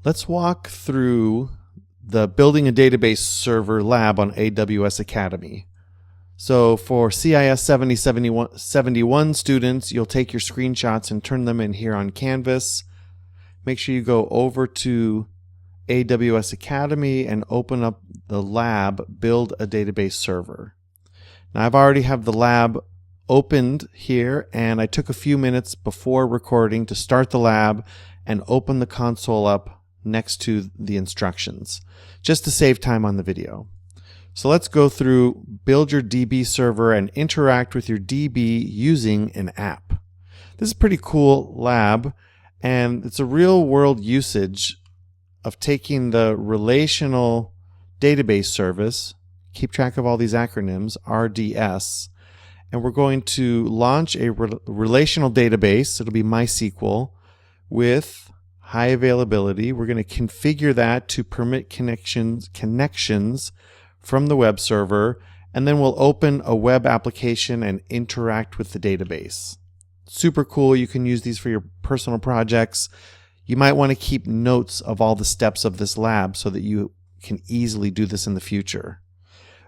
Let's walk through the Building a Database Server lab on AWS Academy. So for CIS 71 students, you'll take your screenshots and turn them in here on Canvas. Make sure you go over to AWS Academy and open up the lab, Build a Database Server. Now I've already have the lab opened here, and I took a few minutes before recording to start the lab and open the console up next to the instructions, just to save time on the video. So let's go through build your DB server and interact with your DB using an app. This is a pretty cool lab, and it's a real world usage of taking the relational database service, keep track of all these acronyms, RDS, and we're going to launch a relational database. It'll be MySQL with high availability. We're going to configure that to permit connections from the web server, and then we'll open a web application and interact with the database. Super cool. You can use these for your personal projects. You might want to keep notes of all the steps of this lab so that you can easily do this in the future.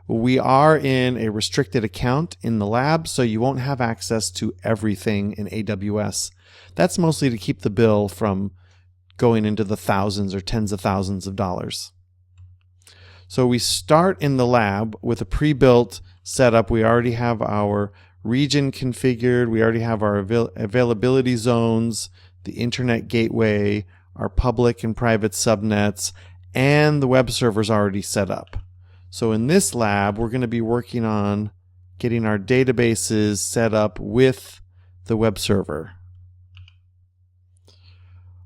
We are in a restricted account in the lab, so you won't have access to everything in AWS. That's mostly to keep the bill from going into the thousands or tens of thousands of dollars. So we start in the lab with a pre-built setup. We already have our region configured. We already have our availability zones, the internet gateway, our public and private subnets, and the web server's already set up. So in this lab, we're going to be working on getting our databases set up with the web server.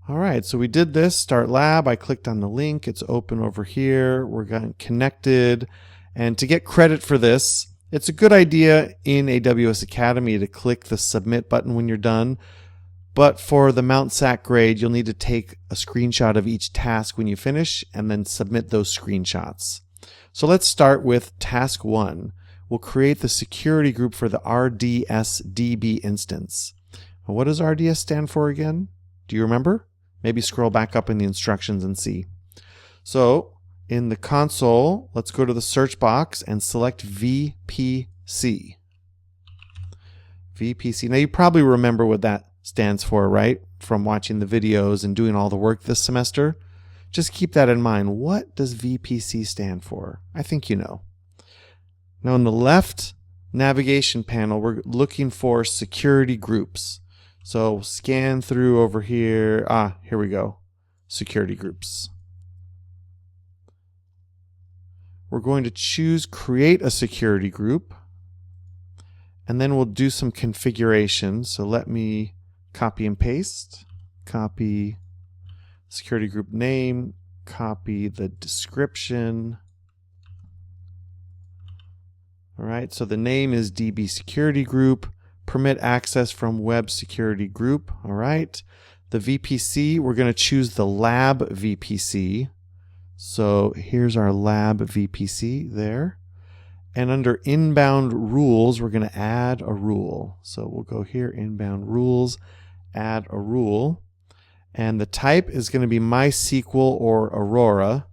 All right, so we did this, start lab. I clicked on the link. It's open over here. We're getting connected. And to get credit for this, it's a good idea in AWS Academy to click the submit button when you're done. But for the Mount Sac grade, you'll need to take a screenshot of each task when you finish and then submit those screenshots. So let's start with task 1. We'll create the security group for the RDS-DB instance. Well, what does RDS stand for again? Do you remember? Maybe scroll back up in the instructions and see. So in the console, let's go to the search box and select VPC. VPC. Now you probably remember what that stands for, right? From watching the videos and doing all the work this semester. Just keep that in mind. What does VPC stand for? I think you know. Now in the left navigation panel, we're looking for security groups. So scan through over here. Here we go. Security groups. We're going to choose create a security group, and then we'll do some configuration. So let me copy and paste. Copy security group name, copy the description. All right, so the name is DB security group, permit access from web security group. All right, the VPC, we're going to choose the lab VPC. So here's our lab VPC there. And under inbound rules, we're going to add a rule. So we'll go here, inbound rules, add a rule. And the type is going to be MySQL or Aurora.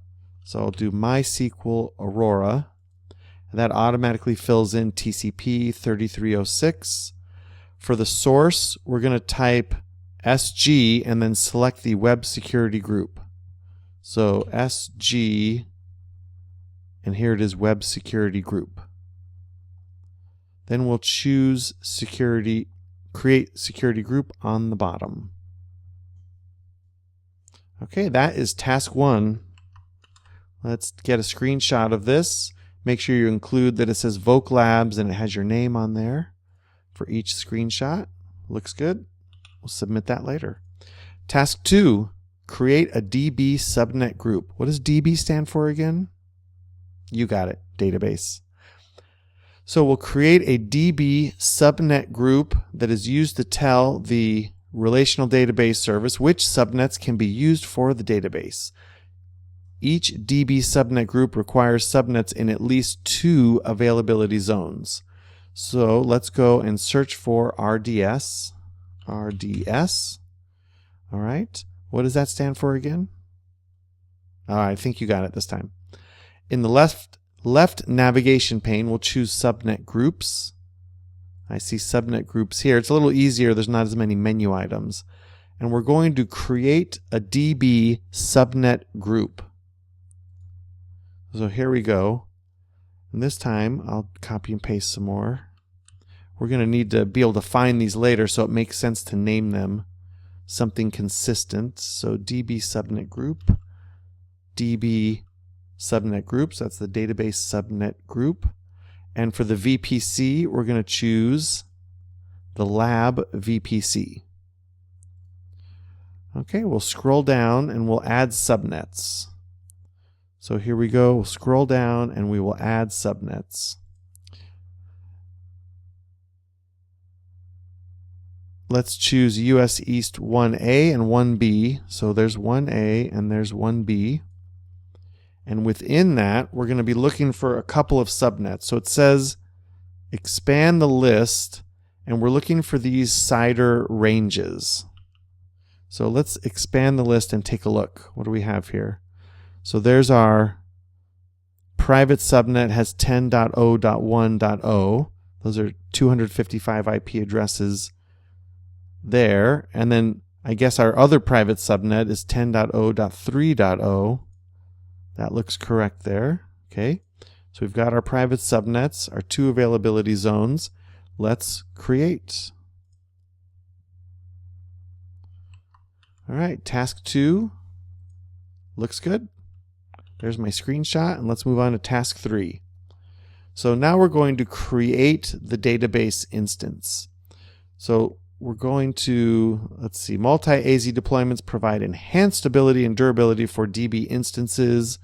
So I'll do MySQL Aurora. And that automatically fills in TCP 3306. For the source, we're going to type SG and then select the web security group. So SG, and here it is, web security group. Then we'll choose security, create security group on the bottom. Okay, that is task 1. Let's get a screenshot of this. Make sure you include that it says Voc Labs and it has your name on there for each screenshot. Looks good. We'll submit that later. Task 2, create a DB subnet group. What does DB stand for again? You got it, database. So we'll create a DB subnet group that is used to tell the relational database service which subnets can be used for the database. Each DB subnet group requires subnets in at least 2 availability zones. So let's go and search for RDS. RDS. All right. What does that stand for again? I think you got it this time. In the left navigation pane, we'll choose subnet groups. I see subnet groups here. It's a little easier. There's not as many menu items. And we're going to create a DB subnet group. So here we go. And this time, I'll copy and paste some more. We're going to need to be able to find these later, so it makes sense to name them something consistent. So DB subnet group, DB subnet groups, that's the database subnet group. And for the VPC, we're going to choose the lab VPC. Okay, we'll scroll down and we'll add subnets. So here we go, we'll scroll down and we will add subnets. Let's choose US East 1A and 1B. So there's 1A and there's 1B. And within that, we're going to be looking for a couple of subnets. So it says expand the list, and we're looking for these CIDR ranges. So let's expand the list and take a look. What do we have here? So there's our private subnet has 10.0.1.0. Those are 255 IP addresses there. And then I guess our other private subnet is 10.0.3.0. That looks correct there. Okay. So we've got our private subnets, our two availability zones. Let's create. All right, task 2 looks good. There's my screenshot, and let's move on to task 3. So now we're going to create the database instance. So we're going to, let's see, multi-AZ deployments provide enhanced stability and durability for DB instances.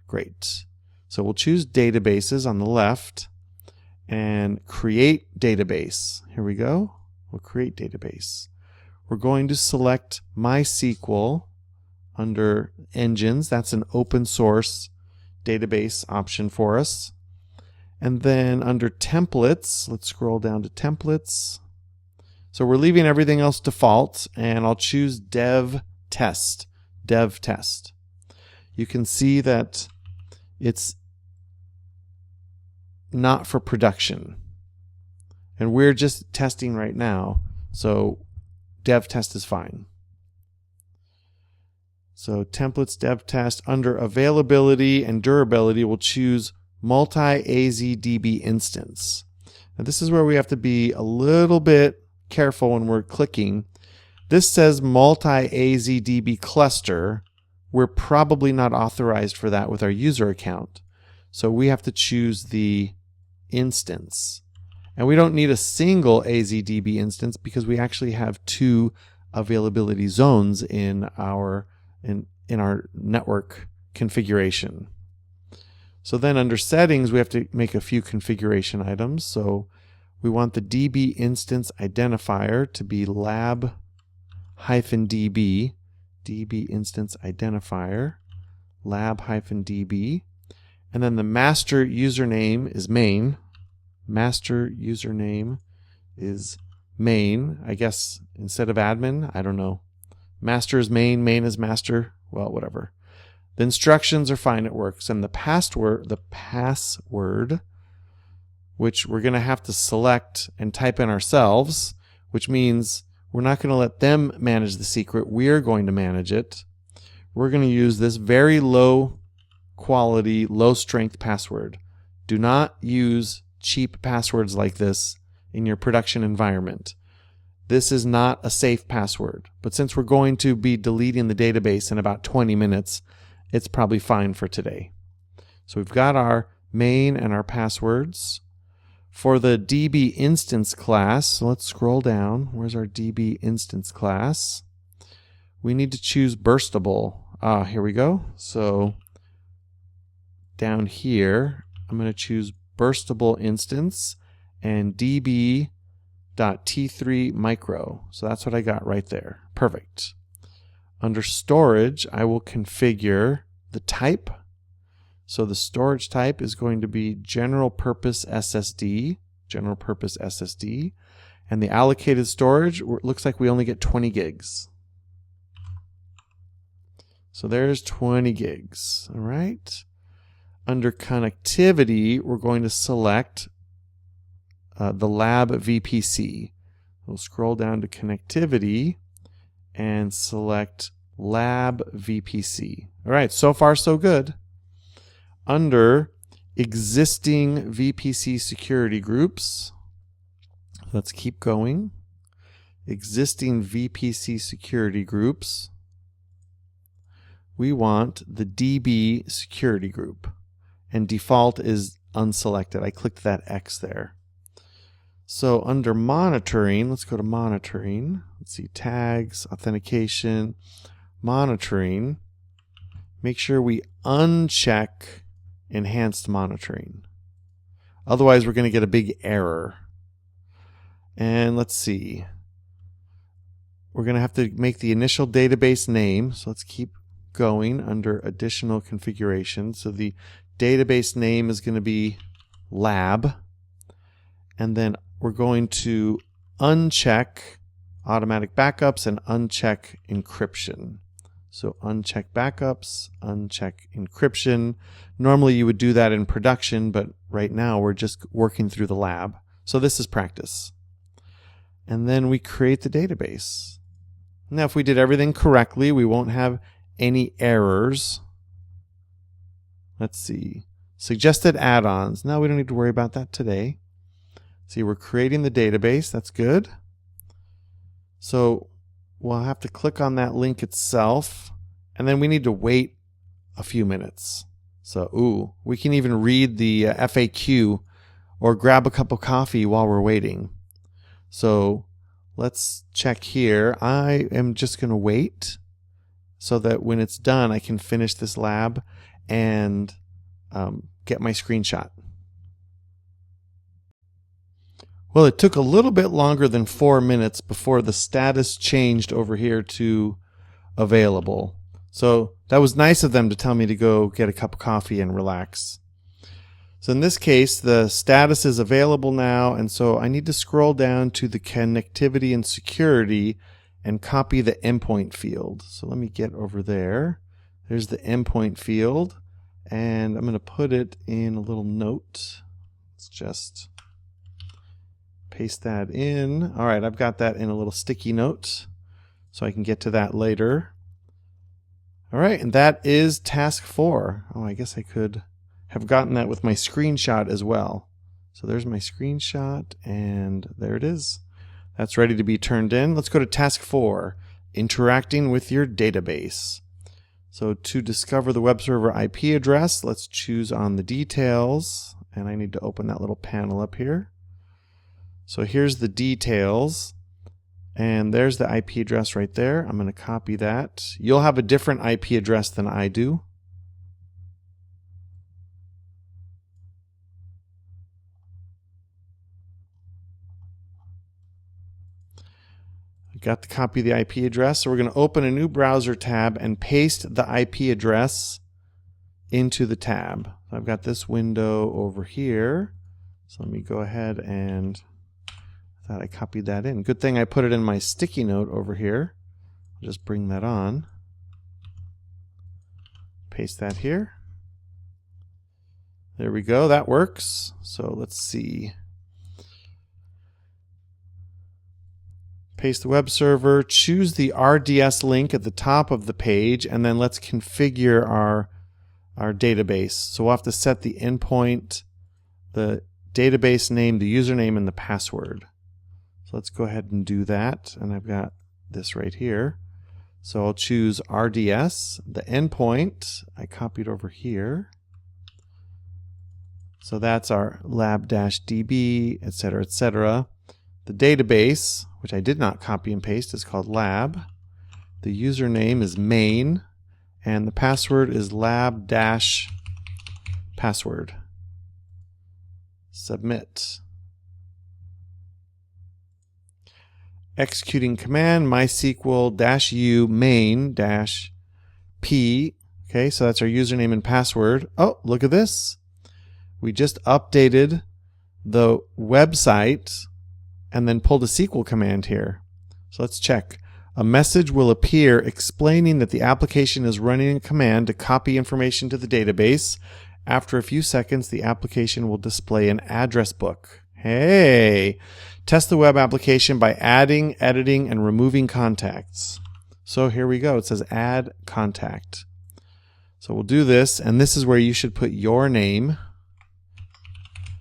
Great. So we'll choose databases on the left and create database. Here we go. We'll create database. We're going to select MySQL under engines. That's an open source database option for us. And then under templates, let's scroll down to templates. So we're leaving everything else default, and I'll choose dev test. You can see that it's not for production. And we're just testing right now, so dev test is fine. So templates dev test. Under availability and durability, we'll choose multi-AZDB instance. Now this is where we have to be a little bit careful when we're clicking. This says multi-AZDB cluster. We're probably not authorized for that with our user account. So we have to choose the instance. And we don't need a single AZDB instance because we actually have 2 availability zones in our network configuration. So then under settings, we have to make a few configuration items. So we want the DB instance identifier to be lab-db, DB instance identifier, lab-db. And then the master username is main. Master username is main. I guess instead of admin, I don't know. Master is main, main is master. Well, whatever. The instructions are fine, it works. And the password, which we're going to have to select and type in ourselves, which means we're not going to let them manage the secret. We're going to manage it. We're going to use this very low quality, low strength password. Do not use cheap passwords like this in your production environment. This is not a safe password, but since we're going to be deleting the database in about 20 minutes, it's probably fine for today. So we've got our main and our passwords. For the DB instance class, so let's scroll down. Where's our DB instance class? We need to choose burstable. Here we go. So down here, I'm going to choose burstable instance and db.t3 micro. So that's what I got right there. Perfect. Under storage, I will configure the type. So the storage type is going to be general purpose SSD, and the allocated storage looks like we only get 20 gigs. So there's 20 gigs. All right. Under connectivity, we're going to select the lab VPC. We'll scroll down to connectivity and select lab VPC. All right, so far so good. Under existing VPC security groups, let's keep going. Existing VPC security groups, we want the DB security group, and default is unselected. I clicked that X there. So under monitoring, let's go to monitoring. Let's see, tags, authentication, monitoring. Make sure we uncheck enhanced monitoring. Otherwise, we're going to get a big error. And let's see. We're going to have to make the initial database name. So let's keep going under additional configuration. So the database name is going to be lab. And then we're going to uncheck automatic backups and uncheck encryption. So uncheck backups, uncheck encryption. Normally you would do that in production, but right now we're just working through the lab. So this is practice. And then we create the database. Now if we did everything correctly, we won't have any errors. Let's see. Suggested add-ons. Now we don't need to worry about that today. See, we're creating the database. That's good. So we'll have to click on that link itself, and then we need to wait a few minutes. So, we can even read the FAQ or grab a cup of coffee while we're waiting. So let's check here. I am just going to wait so that when it's done, I can finish this lab and get my screenshot. Well, it took a little bit longer than 4 minutes before the status changed over here to available. So that was nice of them to tell me to go get a cup of coffee and relax. So in this case, the status is available now, and so I need to scroll down to the connectivity and security and copy the endpoint field. So let me get over there. There's the endpoint field, and I'm going to put it in a little note. Let's just paste that in. All right, I've got that in a little sticky note so I can get to that later. All right, and that is task 4. Oh, I guess I could have gotten that with my screenshot as well. So there's my screenshot, and there it is. That's ready to be turned in. Let's go to task 4, interacting with your database. So to discover the web server IP address, let's choose on the details, and I need to open that little panel up here. So here's the details, and there's the IP address right there. I'm going to copy that. You'll have a different IP address than I do. I got to copy the IP address, so we're going to open a new browser tab and paste the IP address into the tab. So I've got this window over here. So let me go ahead and I copied that in. Good thing I put it in my sticky note over here. I'll just bring that on. Paste that here. There we go. That works. So let's see. Paste the web server. Choose the RDS link at the top of the page, and then let's configure our database. So we'll have to set the endpoint, the database name, the username, and the password. So let's go ahead and do that, and I've got this right here. So I'll choose RDS, the endpoint, I copied over here. So that's our lab-db, etc., etc. The database, which I did not copy and paste, is called lab. The username is main, and the password is lab-password. Submit. Executing command MySQL-u main-p. Okay, so that's our username and password. Oh, look at this. We just updated the website and then pulled a SQL command here. So let's check. A message will appear explaining that the application is running a command to copy information to the database. After a few seconds, the application will display an address book. Hey! Test the web application by adding, editing, and removing contacts. So here we go. It says add contact. So we'll do this, and this is where you should put your name.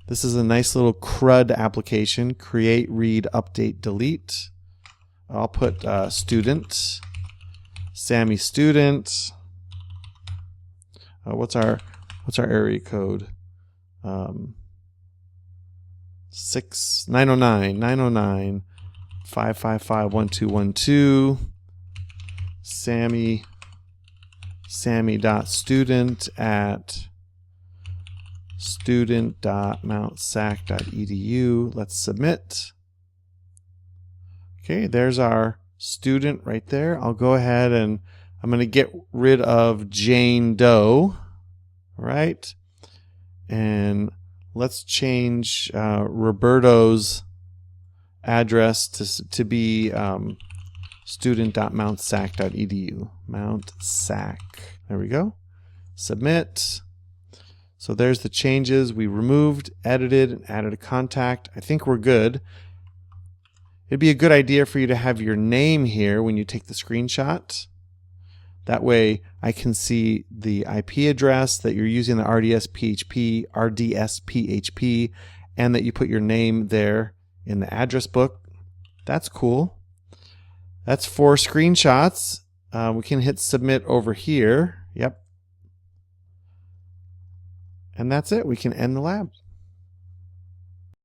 This is a nice little CRUD application. Create, read, update, delete. I'll put student. Sammy student. What's our area code? 909 555 1212. Sammy.student at student.mountsac.edu. Let's submit. Okay, there's our student right there. I'll go ahead and I'm going to get rid of Jane Doe, right? And let's change Roberto's address to be student.mountsac.edu. Mountsac. There we go. Submit. So there's the changes. We removed, edited, and added a contact. I think we're good. It'd be a good idea for you to have your name here when you take the screenshot. That way I can see the IP address that you're using, the RDS-PHP, and that you put your name there in the address book. That's cool. That's 4 screenshots. We can hit submit over here. Yep. And that's it. We can end the lab.